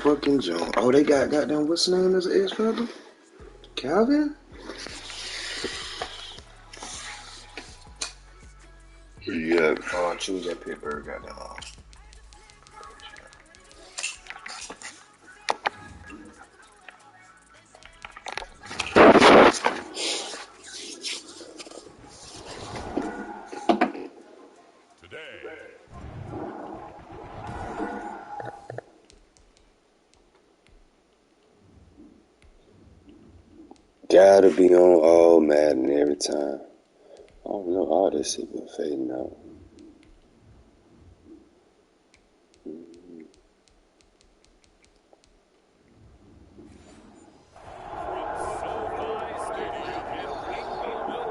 fucking jump. Oh, they got goddamn, what's the name of his ex-brother? Calvin? Yeah. Oh, choose that Pittsburgh goddamn. Gotta be on all Madden every time. I don't know, all this shit been fading out.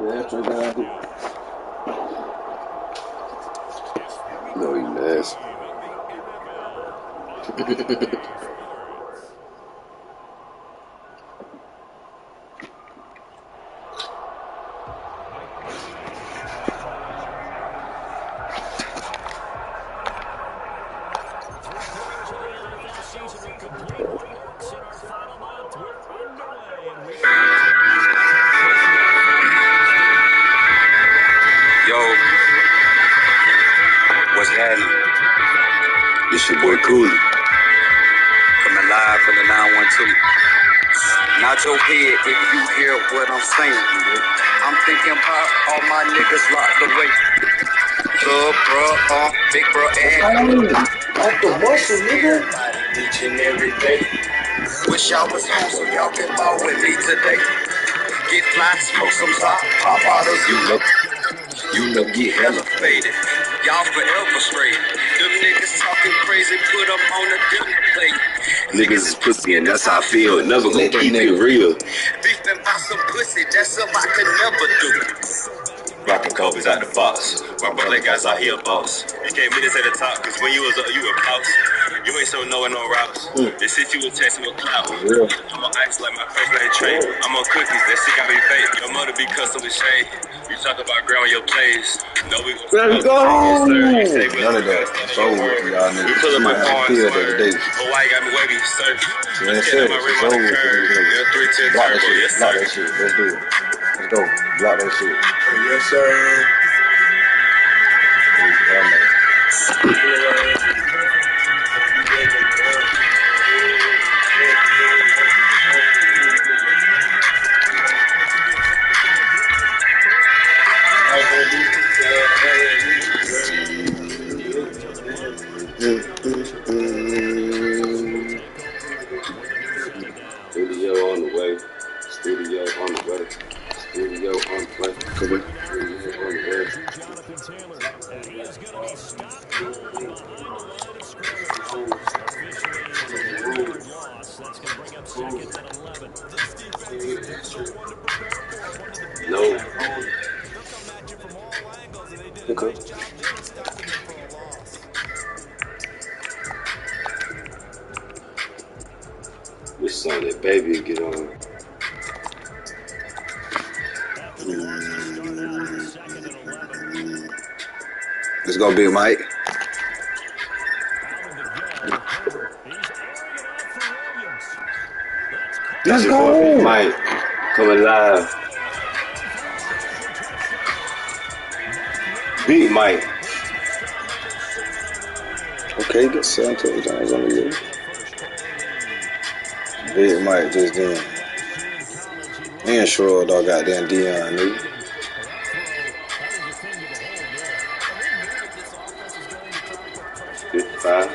Yeah, check that out. No, you nasty. Yo, what's happening? This your boy Cooley. Coming live from the 912. Not your head if you hear what I'm saying. I'm thinking about all my niggas locked away. Little bro, big bro, and Off the muscle, nigga. each and every day. Wish I was home so y'all can ball with me today. Get fly, smoke some top, pop bottles, you know, get hella faded. Y'all forever straight. Them niggas talking crazy, put them on a dinner plate. Niggas is pussy and that's how I feel. Never gonna keep it real. Beefing about some pussy, that's something I could never do. Rockin' Kobe's out the box. My brother guys out here a boss. You can't meet us at the top, cause when you was up, you a boss. You ain't so knowing no routes. They shit you was texting with clout. I'm on ice like my first name Trey. I'm on cookies, that shit got me fake. Your mother be custom with shade. You talk about growing your plays. No, we Let's go! You say None of that. So with y'all niggas. we pull up Might a have bar to and kill that today. Hawaii got me wavy, surf. Yeah, Let's shit. get my rim It's on over the with curve. these niggas. Yeah, 310 Block that turbo, shit. yes Block sir. that shit. Let's do it. Let's go. Block that shit. Yes sir. Studio on the way. Studio on the way. Studio on the way. Come on. Studio on the way. Jonathan Taylor, and he is going to be stopped cold behind the line of scrimmage. Officially, it's a 1-yard loss. That's going to bring up second and 11. This defense is a difficult one to prepare for. One of the best. No. They'll come at you from all angles, and they did a nice job there of stopping them for a loss. This song that baby get on. Let's go, Big Mike. Let's go. Mike coming live. Big Mike. Okay, get 7 touchdowns on the year. Big Mike just then. And Sherrod, dog, goddamn Dion, nigga. 55.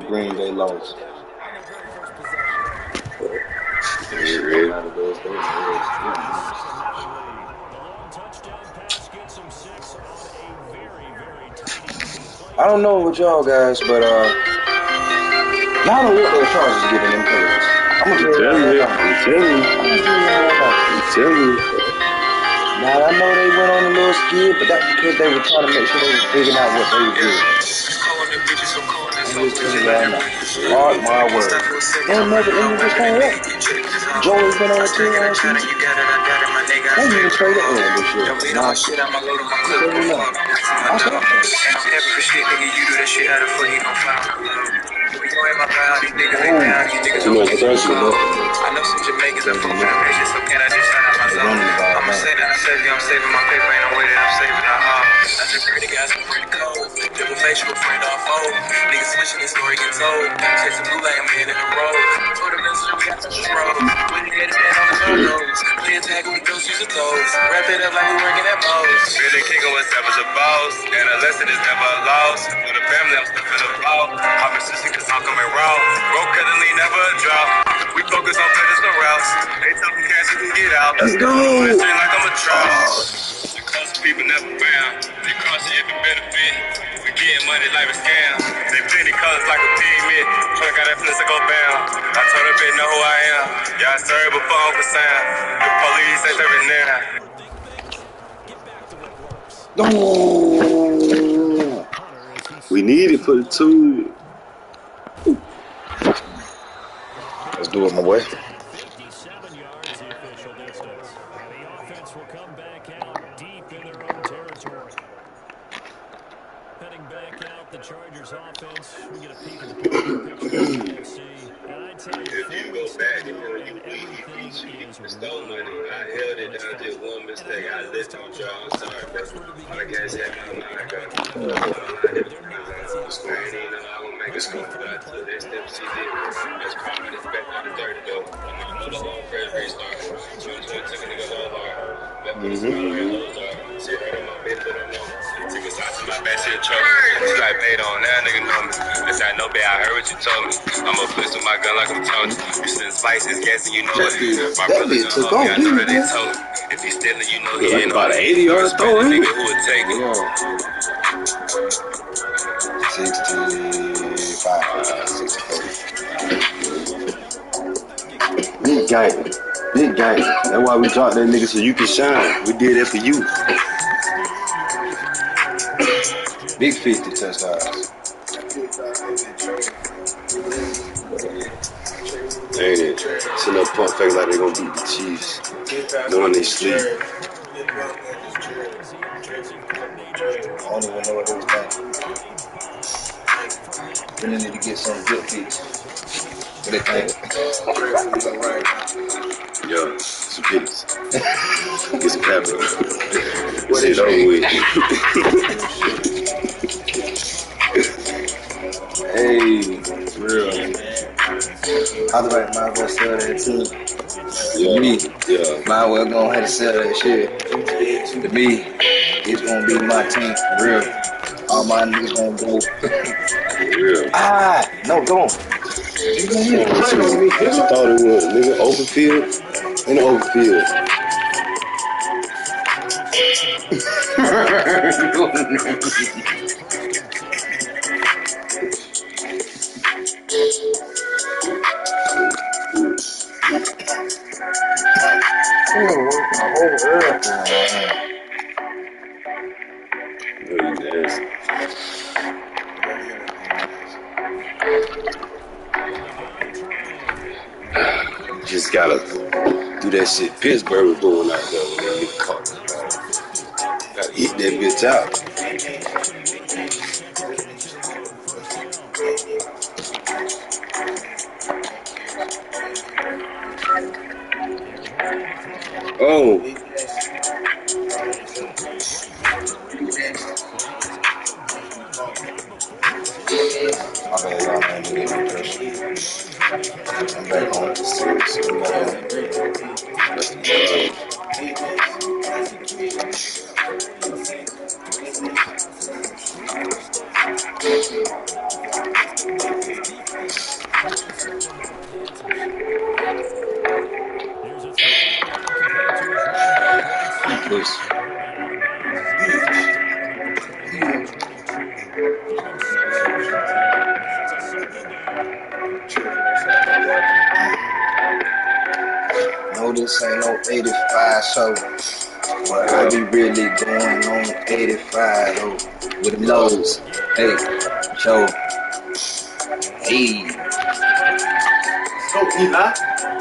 Green Bay lost. I don't know what y'all guys, but y'all know what those charges get in them players. I'm gonna tell you right now. I'm telling you. Now I know they went on a little skid, but that's because they were trying to make sure they were figuring out what they were doing. I'm just telling you right now. Mark my word. They'll never end this thing up. Joey's been on the team last season. They even traded in this shit. Don't bleed on my shit, I'ma load on my clip. I And I'm happy for shit, nigga. You do that shit, how the fuck you gon' find? We go in my pound, these niggas ain't down, these niggas don't make it call. I know some Jamaicans that fuck for the patience, so can I just shout out my zone? I'ma say that I save you, I'm saving my paper, ain't no way that I'm saving it all. I just pray the guys from pretty cold, double facial friend off old. Niggas switching the story get told. Chase the blue like I'm in the road. For the message, we got some road. When you hit it on the nose, play a tag with those use of toes. Wrap it up like we working at Moe's. Really kicking what's up as a boss, and a lesson is never a loss. For the family, I'm stuffing the ball. I'm persistent cause I'm coming raw. Broke cuttingly, never a drop. We focus on fitness and routes. They talking cash, you can get out. Let's go. Like I'm a trout. The cost people never found. They cost you every benefit. We getting money like a scam. They plenty colors like a pigment. Trying got that finesse to go bound. I told her bitch know who I am. Y'all sorry before Uncle Sam. The police ain't serving now. No. We need it for the two. Let's do it, my boy. 57 yards the official distance. And the offense will come back out deep in their own territory. Heading back out, the Chargers offense. We get a peek at the picture of the NFC. And I tell you, If you go back, you know you stole money. I held it down, just one mistake. I let them draw. I'm sorry, bro. All the guys had my mind. I got I ain't even know I would make a score, but I took that step she did. That's probably the best out of 30, though. I'm going to go first restart. 2020 took a nigga low hard. Left me smile on your lows hard. Shit hurt on my bed, but I know. Took a shot to my back, shit trouble. She like, paid on now, nigga know me. This ain't no bad, I heard what you told me. I'ma flex with my gun like I'm Tony. You send spices, guessing, you know it. My brother done help me, I know that they told me. If he's stealing, you know he ain't about an 80-yard throw, ain't nigga who would take it. 65, 64. Big game. Big game. That's why we dropped that nigga so you can shine. We did that for you. Big 50 touchdowns. Ain't it? Sitting up pump fake like they gonna beat the Chiefs. Knowing they sleep. I don't even know what they was thinking. Really need to get some good feet. What they think? Yeah, some picks. Get some capital. What is over with? Hey, real. I was like, might as well sell that too. Yeah, Me, yeah. might as well go ahead and sell that shit. To me, it's gonna be my team, for real. All my niggas gonna go. Real. No, don't. What you thought it was, nigga? Open field? In the open field. Just gotta do that shit Pittsburgh was doing out there when they get caught. Gotta eat that bitch out. Oh. My bad, y'all, man. I'm back on. No, this ain't no 85 show, but I be really going on 85 though, with them lows. Hey, show. Hey. So,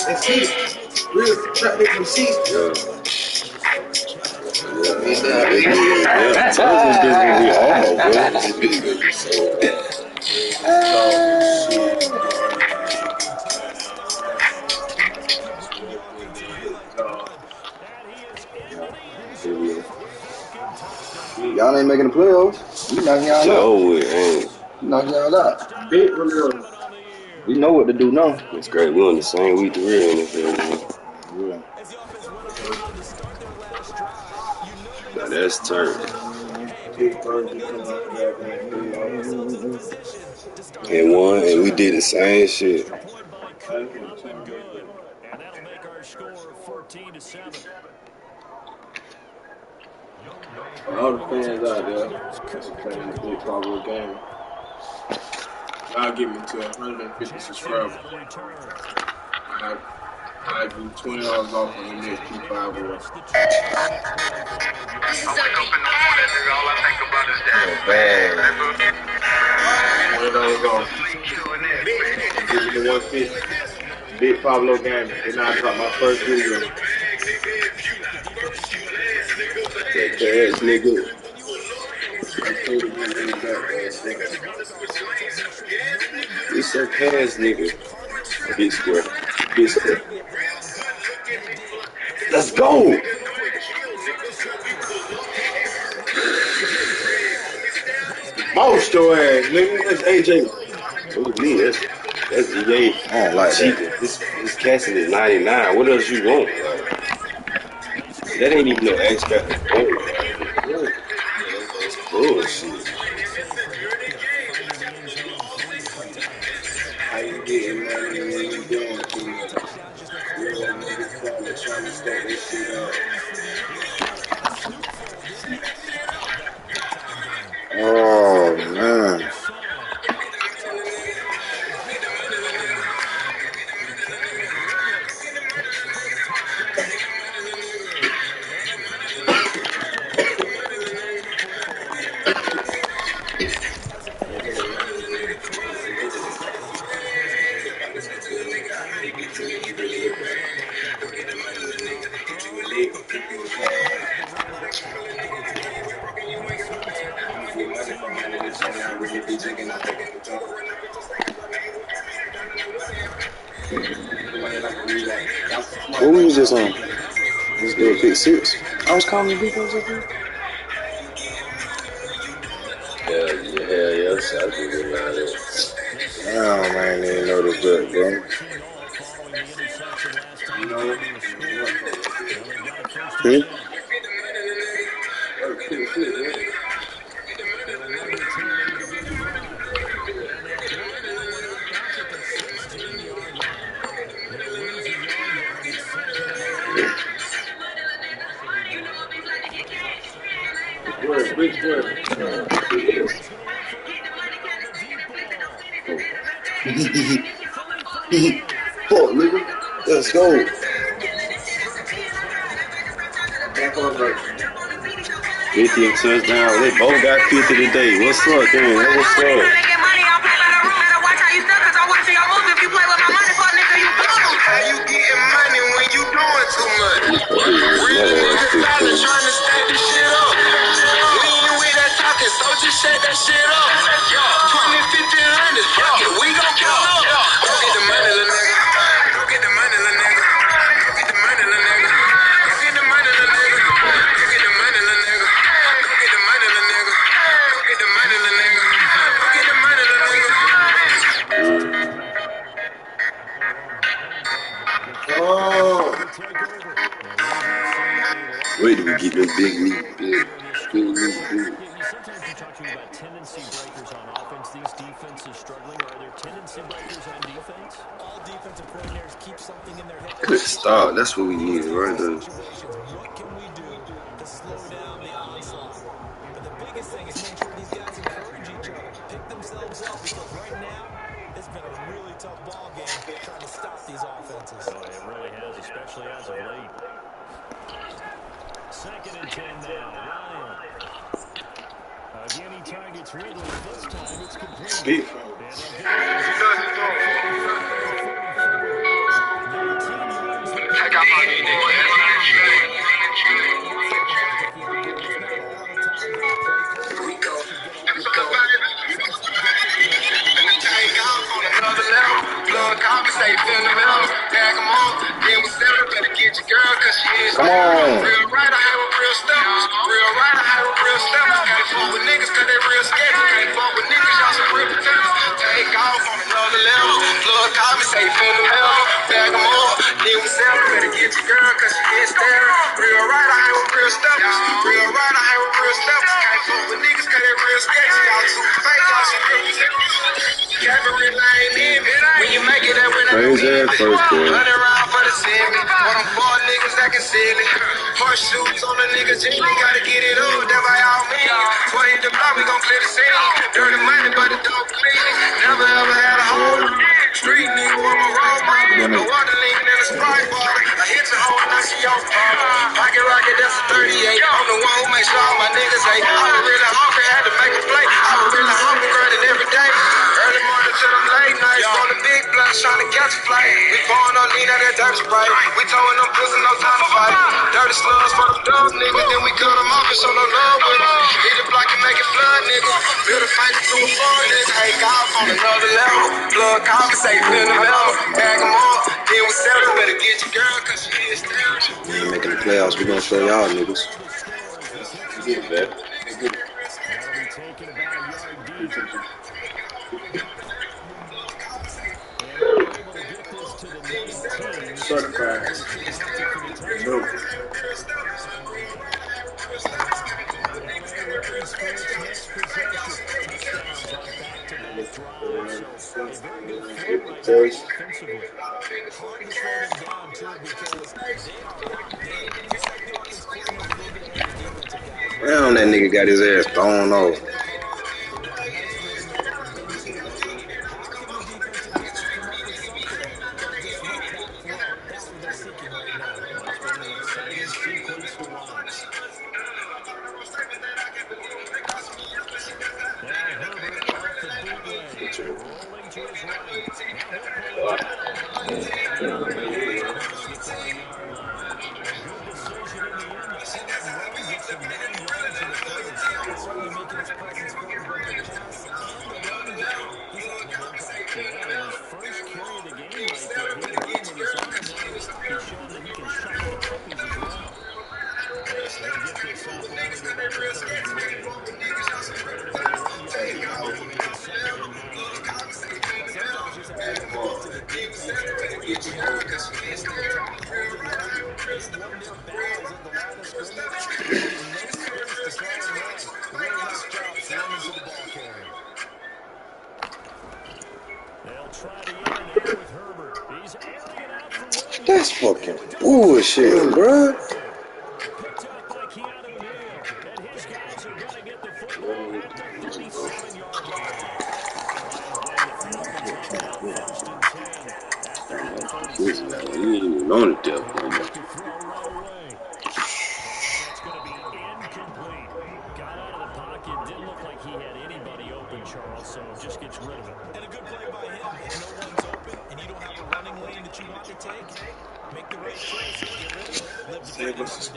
let's see it. Real track they can see. Yeah, told this bitch gonna be hard, bro. This bitch gonna be so Y'all ain't making the playoffs. We knocking y'all out. Joe, ain't. We knocking y'all out. We know what to do now. It's great. We on the same week to real NFL. Yeah. Now that's turn. And one, and we did the same shit. And that'll make our score 14-7. All the fans out there that's playing the big Pablo game, y'all get me to 150 subscribers. I do $20 off on the next P5 order. I wake up in the morning, nigga, all I think about is that. $20 off. Give me the 150. Big Pablo game. Then I drop my first video. That cash nigga. It's a cash nigga. Big square. Big square. Let's go! Most your ass, nigga. That's AJ. What do you mean? That's EA. I don't like cheating. that. This casting is 99. What else you want? Like, that ain't even no X Factor. That's bullshit. How you getting money when you doing too much? Real niggas trying to stack this shit up. Oh man. What we was just on? Let's do a pick six. I was calling the defense up here. Hell yeah, so I do get mad at. Damn, man, I didn't know this good, bro. Which word? Fuck, nigga. Let's go. 50 and touchdown. They both got 50 today. What's up, damn? What's up? How you getting money when you doing too much? Real niggas solid trying to stack this shit up. We ain't with that talking, so just shake that shit up. 20, 50, 100, fuck it, we gon' count up. Go get the money, little nigga. Go get the money, little nigga. Go get the money, little nigga. Go get the money, little nigga. Go get the money, little nigga. Go get the money, little nigga. Go get the money, little nigga. Go get the money, little nigga. Wait till we get them big meat, big meat. Sometimes you talk to me about tendency breakers on offense. These defenses struggling. Are there tendency breakers on defense? All defensive coordinators keep something in their head. Quick stop. That's what we need right there. What can we do to slow down the onslaught? But the biggest thing is make sure these guys encourage each other, pick themselves up, because right now it's been a really tough ball game trying to stop these offenses. Oh, it really has, especially as of late. 2nd and 10 now. Ryan. Again, he targets Ridley. This time it's complete. I got my Come on. Real right, I hang with real steppers. Real right, I hang with real steppers. Can't fuck with niggas cause they real sketchy. Can't fuck with niggas, y'all some real pretenders. Take off on another level. Plug call me, say feel the metal. Bag them up, then we sell them. Better get your girl cause she get staring. Real right, I hang with real steppers. Real right, I hang with real steppers. Can't fuck with niggas cause they real sketchy. Y'all too fake, y'all some real pretenders. Cavalry line in me. When you make it up with that running around for the semi. For them four niggas that can sell it. Horseshoes on the niggas, Jimmy gotta get it up. That by all means. 20 the block, we gon' clear the scene. Dirty money, but the dope clean. Never ever had a hole. Street nigga with my role model. No water leaning in a Sprite bottle. I hit your hole, now she your problem. Pocket rocket, that's a 38. I'm the one who makes sure all my niggas hate. I was really hungry, had to make a play. I was really hungry, grinding every day. Early morning to them late nights. On the big block, trying to catch a flight. We pouring on lean out that dirty Sprite. We towing them pussy, no time to fight. Dirty slugs for them dumb niggas. Then we cut them off and show no love with them. Hit the block and make it flood, nigga. Build a fight to a floor, nigga. Hey, golf on another level. Plug conversate, feel the metal. Bag them up, then we sell them. Better get your girl, cause she is staring. We ain't making the playoffs. We gonna show y'all niggas. Get it back. That'll be taken about a yard deep. And they're able to get this to the 19. Certified. No. Damn, that nigga got his ass thrown off. That's fucking bullshit, bruh. You ain't even on the death no more. Save us.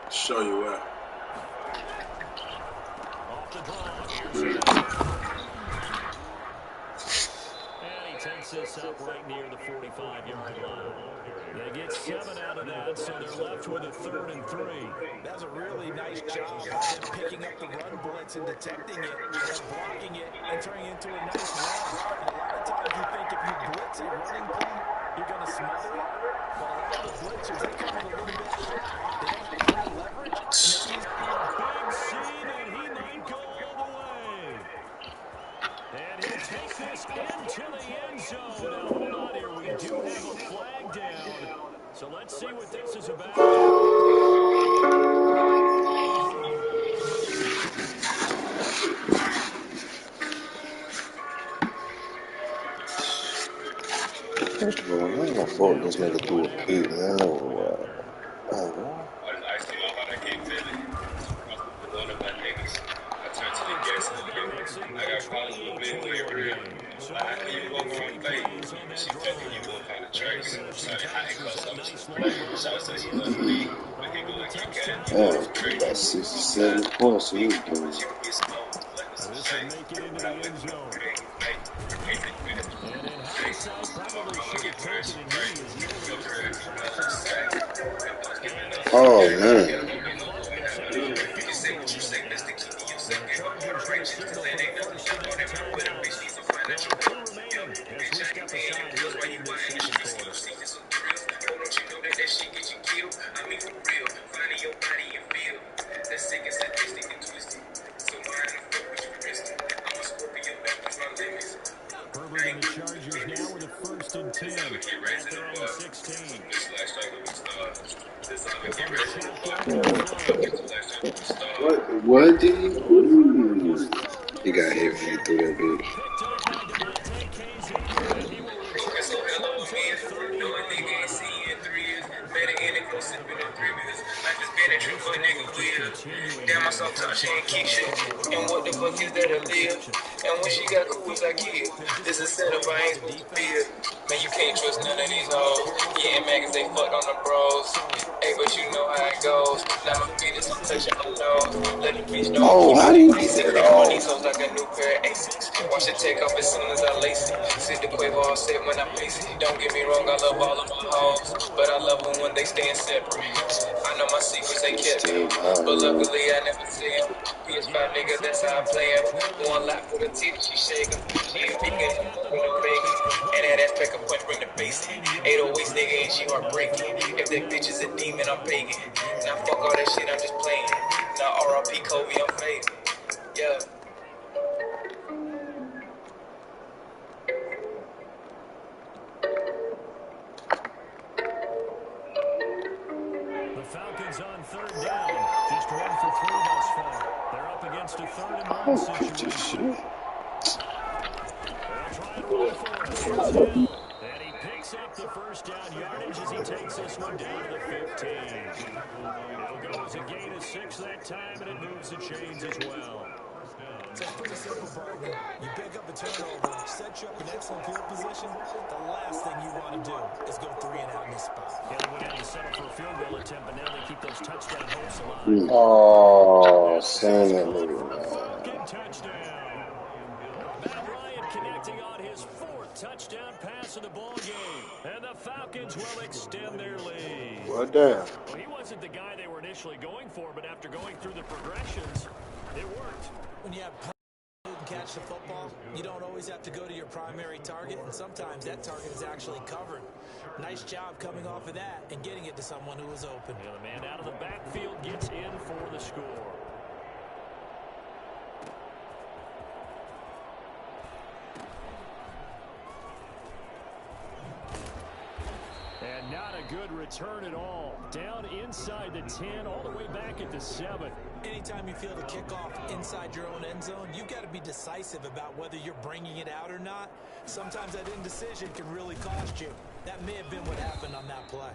Show you what. And he takes this up right near the 45-yard line. They get 7 out of that, so they're left with a 3rd and 3. That's a really nice job by them picking up the run blitz and detecting it, and then blocking it and turning it into a nice run. And a lot of times you think if you blitz a running play, you're going to smother it. But a lot of the blitzers, they come in a little bit hot. They don't have any leverage. And they use Big seed, and he might go all the way. And he'll take this into the end zone. Now, hold on here. We do have a flag down. So let's see what this is about. First of all, I'm gonna fuck this nigga through a pit, man. I know why. I got problems with being weird. So how can you go from fake? She taking you up on the trace. So how it goes up to so I say you love me. But he go like you got it. Yeah, about 67 points. So he was doing it. This will make it into the end zone. And in hindsight, Oh man. Chargers get a signal for the first of their timeouts. There are 2 remaining as we step aside here in this second quarter. Herbert and the Chargers now with a 1st and 10 at their own 16. From the shotgun to throw. What did he do? He got hit when he threw that bitch. Picked up by Devontae Kazee, and he will return this one to the 30-yard line. Damn, I sometimes she ain't keep shit. And what the fuck is that a live? And when she got cool, I give. This is setup, I ain't supposed to feel. Man, you can't trust none of these hoes. Yeah, man, cause they fucked on the bros. Hey, but you know how it goes. Now my feet is touching my nose. Let the bitch know. Oh, how do you get Sick that of off? these hoes like a new pair of Asics. Watch it take off as soon as I lace it. Sit the Quavo all set when I place it. Don't get me wrong, I love all of my hoes. But I love them when they stand separate. I know my secrets ain't kept. But luckily I never see them. PS5 nigga, that's how I play him. One lap for the teeth, she shaking. She ain't picking, with no bacon. And that ass pack a punch, bring the bass in. 808 nigga, and she heartbreaking. If that bitch is a demon, I'm pagan. Now fuck all that shit, I'm just playing. Now RIP Kobe, I'm fading. Yeah. The Falcons on 3rd down. Just 1 for 3 thus far. They're up against a 3rd and 1 situation. They'll try and roll for it. Here's Hill. And he picks up the 1st down yardage as he takes this one down to the 15. Hill goes a gain of 6 that time, and it moves the chains as well. So it's pretty simple, partner. You pick up a turnover, set you up in excellent field position. The last thing you want to do is go 3 and out in this spot. Yeah, they went out to settle for a field goal attempt, but now they keep those touchdown hopes alive. Oh, son that nigga. Falcon touchdown. Matt Ryan connecting on his 4th touchdown pass of the ball game. And the Falcons will extend their lead. Well, damn. Well, he wasn't the guy they were initially going for, but after going through the progressions, it worked. When you have who can catch the football, you don't always have to go to your primary target, and sometimes that target is actually covered. Nice job coming off of that and getting it to someone who was open. Yeah, the man out of the backfield gets in for the score. And not a good return at all. Down inside the 10, all the way back at the 7. Anytime you feel the kickoff inside your own end zone, you've got to be decisive about whether you're bringing it out or not. Sometimes that indecision can really cost you. That may have been what happened on that play.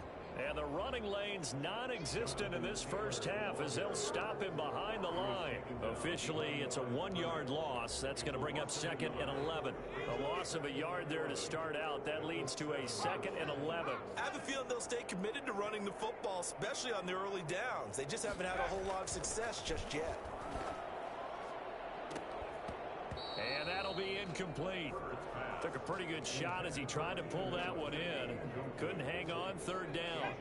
And the running lane's non-existent in this first half as they'll stop him behind the line. Officially, it's a 1-yard loss. That's going to bring up 2nd and 11. A loss of a yard there to start out. That leads to a 2nd and 11. I have a feeling they'll stay committed to running the football, especially on their early downs. They just haven't had a whole lot of success just yet. And that'll be incomplete. Took a pretty good shot as he tried to pull that one in. Couldn't hang on 3rd down.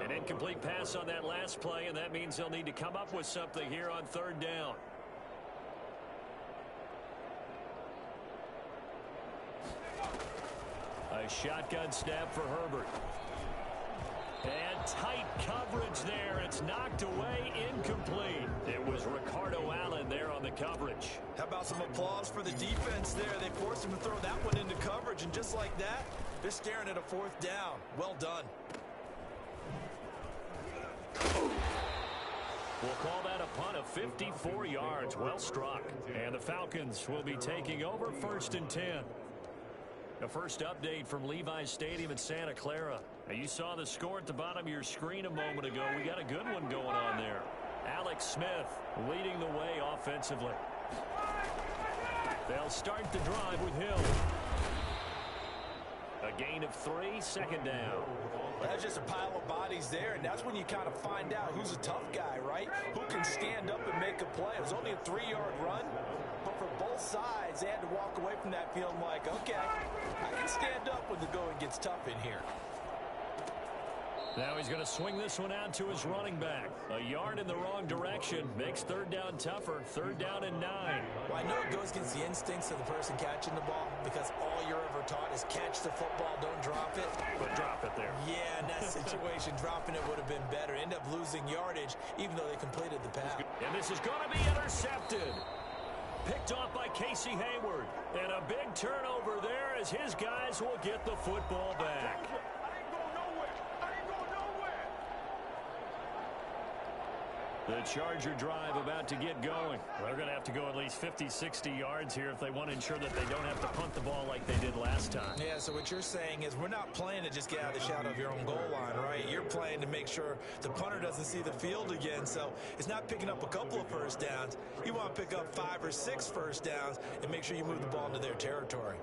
An incomplete pass on that last play, and that means they'll need to come up with something here on 3rd down. A shotgun snap for Herbert. And tight coverage there. It's knocked away, incomplete. It was Ricardo Allen there on the coverage. How about some applause for the defense there? They forced him to throw that one into coverage, and just like that, they're staring at a 4th down. Well done. We'll call that a punt of 54 yards. Well struck. And the Falcons will be taking over 1st and 10. The first update from Levi's Stadium in Santa Clara. Now, you saw the score at the bottom of your screen a moment ago. We got a good one going on there. Alex Smith leading the way offensively. They'll start the drive with Hill. A gain of 3, 2nd down. That's just a pile of bodies there, and that's when you kind of find out who's a tough guy, right? Who can stand up and make a play. It was only a 3-yard run, but for both both sides, they had to walk away from that feeling like, okay, I can stand up when the going gets tough in here. Now he's going to swing this one out to his running back. A yard in the wrong direction makes third down tougher. Third down and 9. Well, I know it goes against the instincts of the person catching the ball because all you're ever taught is catch the football, don't drop it. But drop it there. Yeah, in that situation, dropping it would have been better. End up losing yardage even though they completed the pass. And this is going to be intercepted. Picked off by Casey Hayward. And a big turnover there as his guys will get the football back. The Charger drive about to get going. They're going to have to go at least 50, 60 yards here if they want to ensure that they don't have to punt the ball like they did last time. Yeah, so what you're saying is we're not playing to just get out of the shadow of your own goal line, right? You're playing to make sure the punter doesn't see the field again. So it's not picking up a couple of first downs. You want to pick up 5 or 6 first downs and make sure you move the ball into their territory.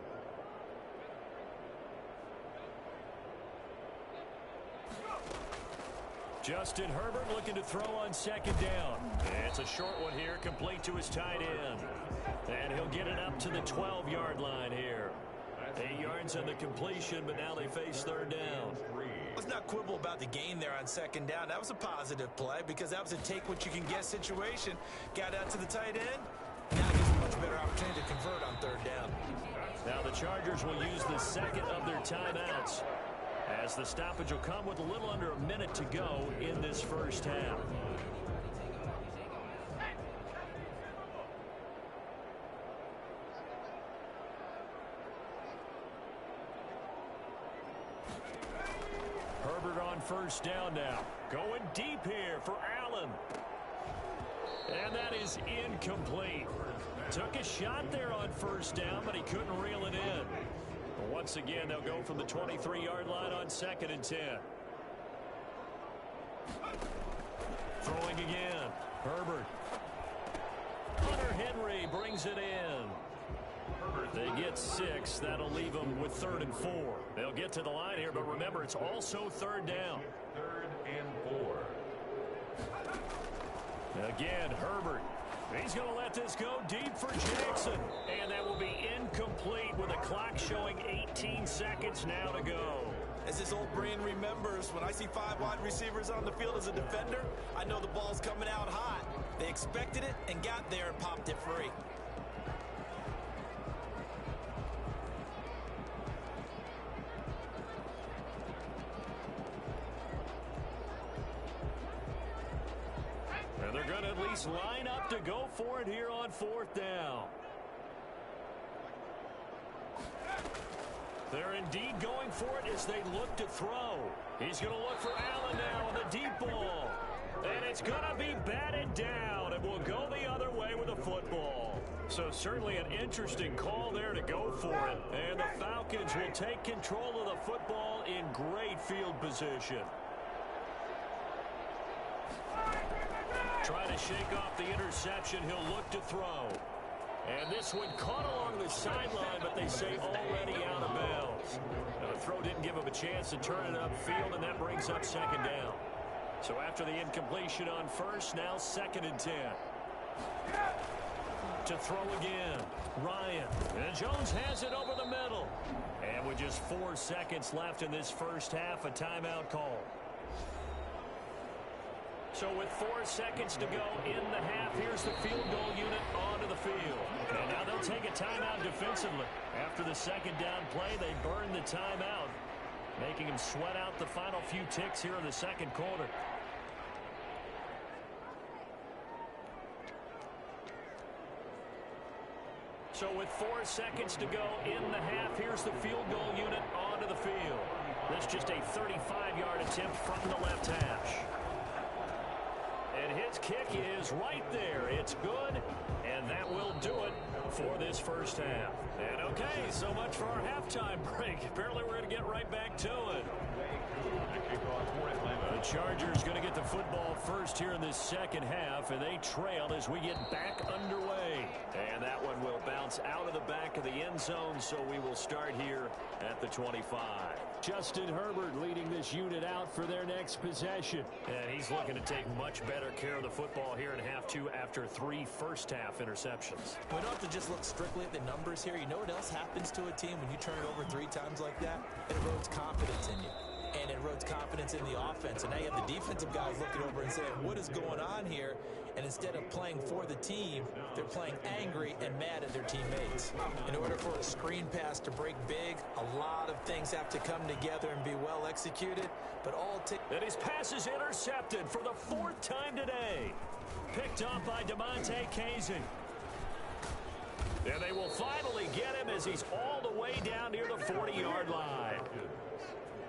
Justin Herbert looking to throw on second down. It's a short one here, complete to his tight end. And he'll get it up to the 12-yard line here. 8 yards on the completion, but now they face third down. Let's not quibble about the gain there on second down. That was a positive play because that was a take-what-you-can-get situation. Got out to the tight end. Now it gives a much better opportunity to convert on third down. Now the Chargers will use the second of their timeouts, as the stoppage will come with a little under a minute to go in this first half. Herbert on first down now. Going deep here for Allen. And that is incomplete. Took a shot there on first down, but he couldn't reel it in. Once again, they'll go from the 23-yard line on second and 10. Throwing again. Herbert. Hunter Henry brings it in. They get 6. That'll leave them with third and 4. They'll get to the line here, but remember, it's also third down. Third and 4. Again, Herbert. He's going to let this go deep for Jackson. And that will be incomplete with the clock showing 18 seconds now to go. As this old brain remembers, when I see 5 wide receivers on the field as a defender, I know the ball's coming out hot. They expected it and got there and popped it free. And they're going to at least line up to go for it here on fourth down. They're indeed going for it as they look to throw. He's going to look for Allen now on the deep ball. And it's going to be batted down, and will go the other way with the football. So certainly an interesting call there to go for it. And the Falcons will take control of the football in great field position. Trying to shake off the interception, he'll look to throw. And this one caught along the sideline, but they say already out of bounds. Now the throw didn't give him a chance to turn it upfield, and that brings up second down. So after the incompletion on first, now second and 10. To throw again, Ryan. And Jones has it over the middle. And with just 4 seconds left in this first half, a timeout call. So with 4 seconds to go in the half, here's the field goal unit onto the field. And now they'll take a timeout defensively. After the second down play, they burn the timeout, making him sweat out the final few ticks here in the second quarter. So with 4 seconds to go in the half, here's the field goal unit onto the field. This just a 35-yard attempt from the left hash. And his kick is right there. It's good, and that will do it for this first half. And okay, so much for our halftime break. Apparently we're going to get right back to it. The Chargers going to get the football first here in this second half, and they trail as we get back underway. And that one will bounce out of the back of the end zone, so we will start here at the 25. Justin Herbert leading this unit out for their next possession. And he's looking to take much better care of the football here in half two after 3 first-half interceptions. We don't have to just look strictly at the numbers here. You know what else happens to a team when you turn it over 3 times like that? It erodes confidence in you. And it erodes confidence in the offense. And now you have the defensive guys looking over and saying, what is going on here? And instead of playing for the team, they're playing angry and mad at their teammates. In order for a screen pass to break big, a lot of things have to come together and be well executed. But and his pass is intercepted for the 4th time today. Picked off by DeMonte Casey. And they will finally get him as he's all the way down near the 40-yard line.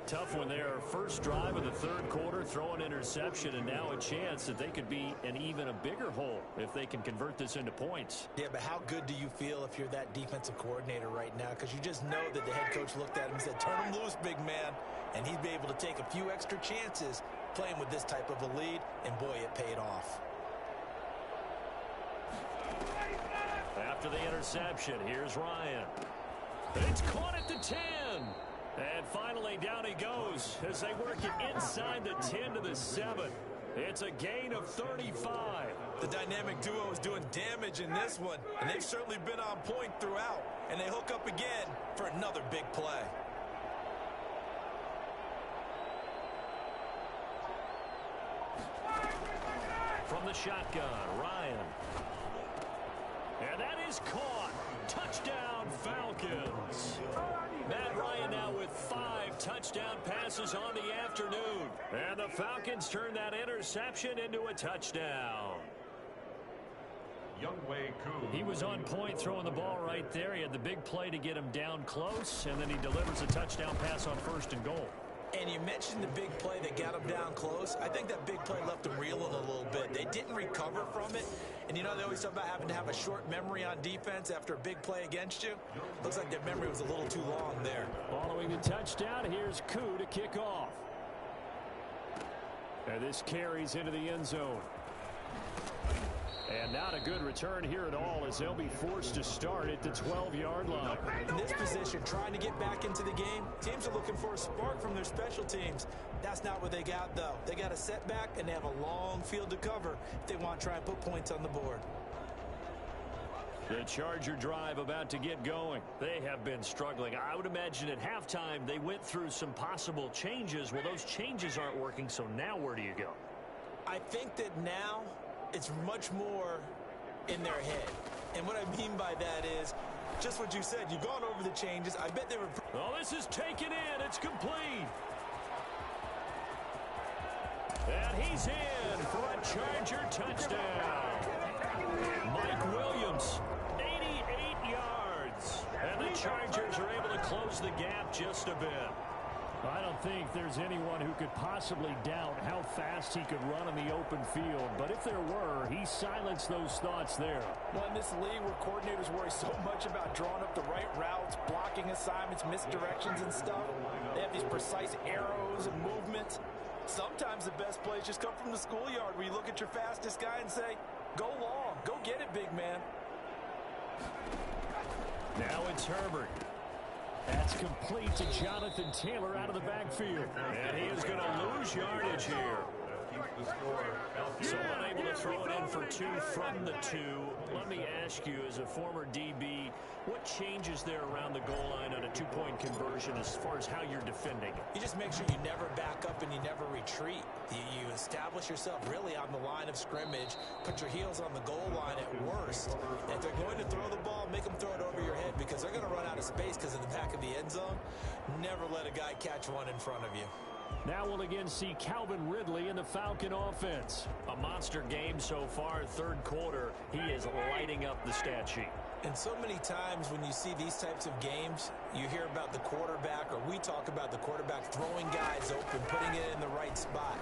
Tough one there. First drive of the 3rd quarter, throw an interception, and now a chance that they could be in even a bigger hole if they can convert this into points. Yeah, but how good do you feel if you're that defensive coordinator right now? Because you just know that the head coach looked at him and said, turn him loose, big man. And he'd be able to take a few extra chances playing with this type of a lead, and boy, it paid off. After the interception, here's Ryan. It's caught at the 10. And finally, down he goes as they work it inside the 10 to the 7. It's a gain of 35. The dynamic duo is doing damage in this one, and they've certainly been on point throughout. And they hook up again for another big play. From the shotgun, Ryan. And that is caught. Touchdown, Falcons. Matt Ryan now with 5 touchdown passes on the afternoon. And the Falcons turn that interception into a touchdown. He was on point throwing the ball right there. He had the big play to get him down close, and then he delivers a touchdown pass on 1st and goal. And you mentioned the big play that got him down close. I think that big play left him reeling a little bit. They didn't recover from it. And, you know, they always talk about having to have a short memory on defense after a big play against you. Looks like their memory was a little too long there. Following the touchdown, here's Koo to kick off. And this carries into the end zone. And not a good return here at all as they'll be forced to start at the 12-yard line. In this position, trying to get back into the game, teams are looking for a spark from their special teams. That's not what they got, though. They got a setback, and they have a long field to cover if they want to try and put points on the board. The Charger drive about to get going. They have been struggling. I would imagine at halftime they went through some possible changes. Well, those changes aren't working, so now where do you go? I think that now it's much more in their head. And what I mean by that is just what you said. You've gone over the changes. I bet they were... Oh, this is taken in. It's complete. And he's in for a Charger touchdown. Mike Williams, 88 yards. And the Chargers are able to close the gap just a bit. I don't think there's anyone who could possibly doubt how fast he could run in the open field. But if there were, he silenced those thoughts there. Well, in this league where coordinators worry so much about drawing up the right routes, blocking assignments, misdirections and stuff, they have these precise arrows and movements. Sometimes the best plays just come from the schoolyard where you look at your fastest guy and say, go long, go get it, big man. Now it's Herbert. That's complete to Jonathan Taylor out of the backfield. And he is going to lose yardage here. So unable to throw it in for 2 from the 2. Let me ask you, as a former DB, what changes there around the goal line on a 2-point conversion as far as how you're defending? You just make sure you never back up and you never retreat. You establish yourself really on the line of scrimmage, put your heels on the goal line at worst. And if they're going to throw the ball, make them throw it over your head because they're going to run out of space because of the back of the end zone. Never let a guy catch one in front of you. Now we'll again see Calvin Ridley in the Falcon offense. A monster game so far, 3rd quarter. He is lighting up the stat sheet. And so many times when you see these types of games, you hear about the quarterback, or we talk about the quarterback throwing guys open, putting it in the right spot.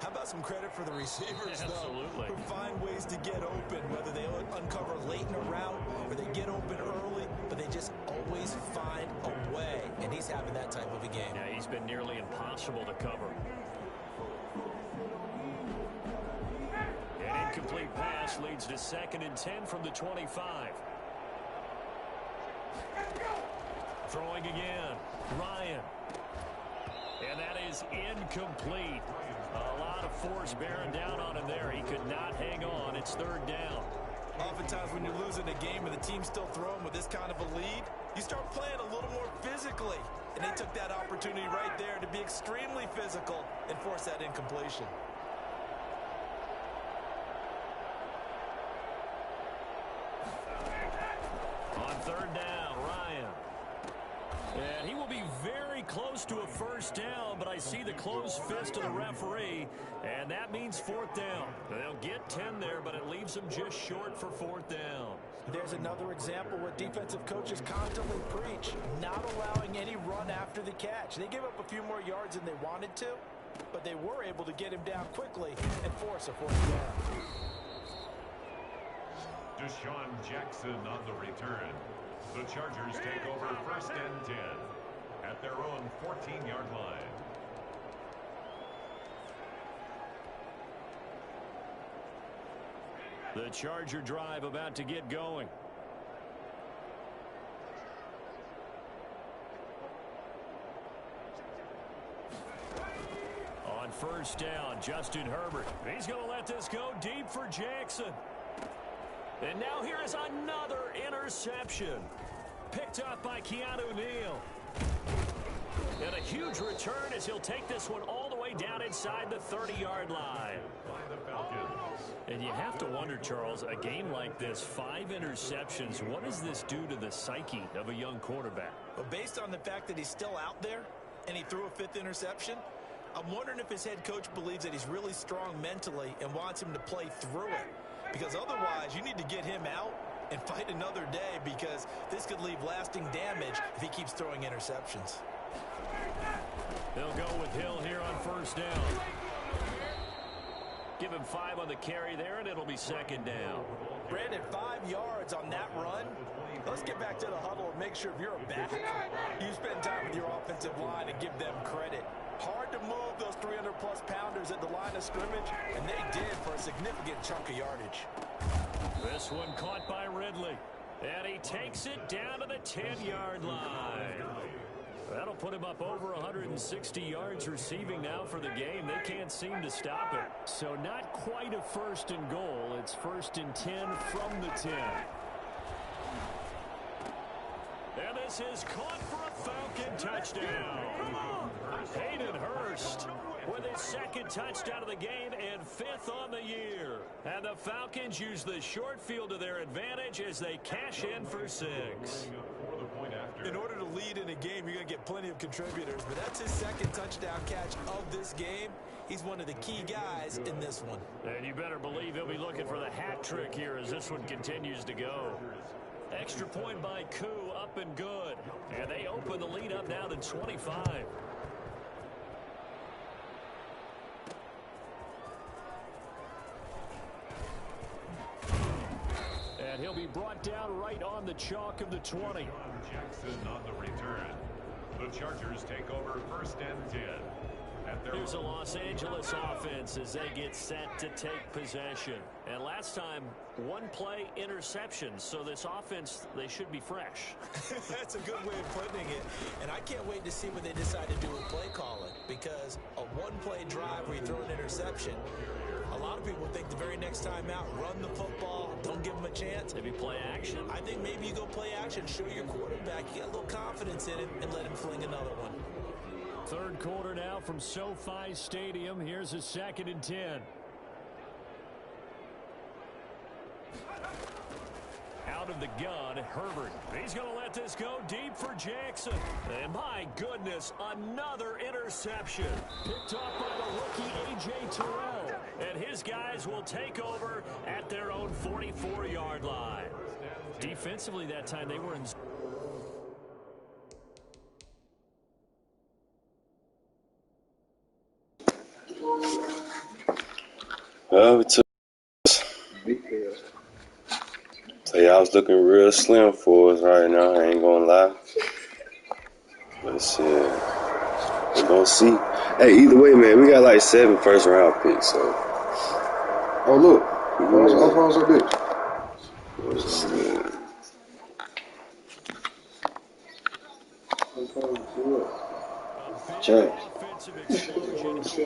How about some credit for the receivers, though, who find ways to get open, whether they uncover late in a route or they get open early, but they just always find a way. And he's having that type of a game. Yeah, he's been nearly impossible to cover. pass leads to 2nd and 10 from the 25. Throwing again. Ryan. And that is incomplete. A lot of force bearing down on him there. He could not hang on. It's 3rd down. Oftentimes when you're losing a game and the team's still throwing with this kind of a lead, you start playing a little more physically. And they took that opportunity right there to be extremely physical and force that incompletion. On 3rd down, Ryan. And he will be very close to a 1st down, but I see the closed fist of the referee, and that means 4th down. They'll get 10 there, but it leaves them just short for 4th down. There's another example where defensive coaches constantly preach, not allowing any run after the catch. They gave up a few more yards than they wanted to, but they were able to get him down quickly and force a 4th down. Deshaun Jackson on the return. The Chargers take over 1st and 10 at their own 14-yard line. The Charger drive about to get going. On 1st down, Justin Herbert. He's going to let this go deep for Jackson. And now here is another interception. Picked up by Keanu Neal. And a huge return as he'll take this one all the way down inside the 30-yard line. And you have to wonder, Charles, a game like this, 5 interceptions, what does this do to the psyche of a young quarterback? Well, based on the fact that he's still out there and he threw a 5th interception, I'm wondering if his head coach believes that he's really strong mentally and wants him to play through it. Because otherwise, you need to get him out and fight another day, because this could leave lasting damage if he keeps throwing interceptions. They'll go with Hill here on 1st down. Give him 5 on the carry there, and it'll be 2nd down. Brandon, 5 yards on that run. Let's get back to the huddle and make sure if you're a back, you spend time with your offensive line and give them credit. Hard to move those 300-plus pounders at the line of scrimmage, and they did for a significant chunk of yardage. This one caught by Ridley, and he takes it down to the 10-yard line. That'll put him up over 160 yards receiving now for the game. They can't seem to stop it. So not quite a 1st and goal. It's 1st and 10 from the 10. And this is caught for a Falcon touchdown. Hayden Hurst with his 2nd touchdown of the game and 5th on the year. And the Falcons use the short field to their advantage as they cash in for 6. In order to lead in a game, you're going to get plenty of contributors, but that's his 2nd touchdown catch of this game. He's one of the key guys in this one. And you better believe he'll be looking for the hat trick here as this one continues to go. Extra point by Koo, up and good. And they open the lead up now to 25. And he'll be brought down right on the chalk of the 20. Jackson on the return. The Chargers take over 1st and 10. Here's a Los Angeles offense as they get set to take possession. And last time, 1 play interception. So this offense, they should be fresh. That's a good way of putting it. And I can't wait to see what they decide to do with play calling. Because a 1-play drive where you throw an interception, a lot of people think the very next time out, run the football, don't give them a chance. Maybe play action. I think maybe you go play action, show your quarterback, you get a little confidence in him, and let him fling another one. 3rd quarter now from SoFi Stadium. Here's a 2nd and 10. Out of the gun, Herbert. He's going to let this go deep for Jackson. And my goodness, another interception. Picked up by the rookie A.J. Terrell. And his guys will take over at their own 44-yard line. Defensively that time, they were in... We took. So yeah, I was looking real slim for us right now. I ain't gonna lie. But shit, we're gonna see. Hey, either way, man, we got like 7 first-round picks. So, Oh look, My phone's a bitch. What's that? James. Offensive explosion late to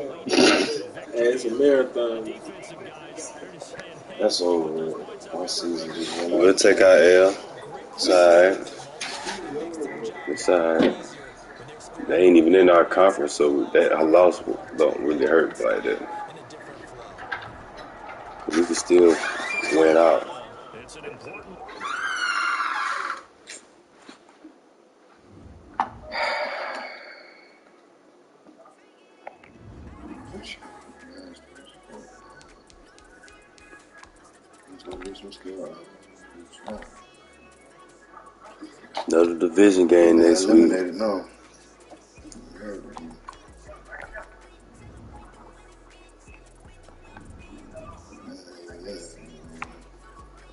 victory. It's a marathon. Defensive guys are just saying, hey, That's we over put those with. points up. My season just went We'll out. take our L. It's alright. It's alright. They ain't even in our conference, so that a loss don't really hurt like that. We can still win out. It's an important. Another division game next week. No.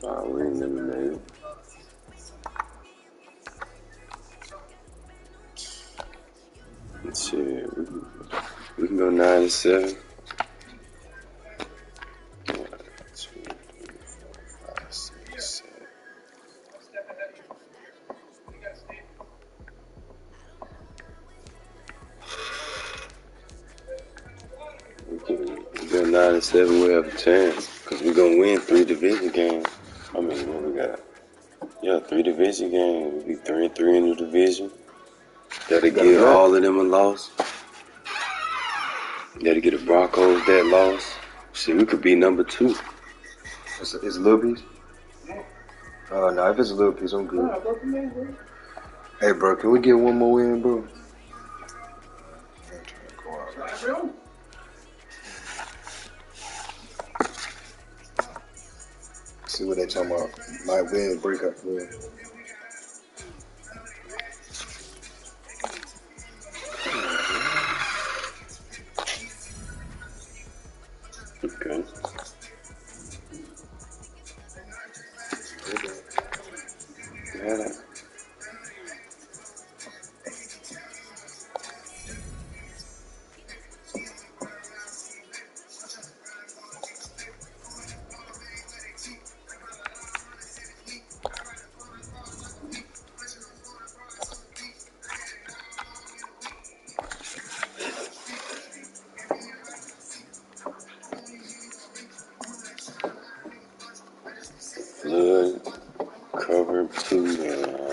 We eliminated. Shit, we can go 9-7. 1, 2, 3, 4, 5, 6, 7. We go 9-7. We'll have a chance because we're gonna win 3 division games. I mean, what we got? Yeah, 3 division games. We'll be 3-3 in the division. That'll give all of them a loss. That'll get the Broncos that loss. Shit, we could be number 2. It's a little piece? Oh, no, if it's a little piece, I'm good. Hey, bro, can we get one more win, bro? See what they talking about. Might win, break up win. Okay. Yeah. Flood cover 2 now.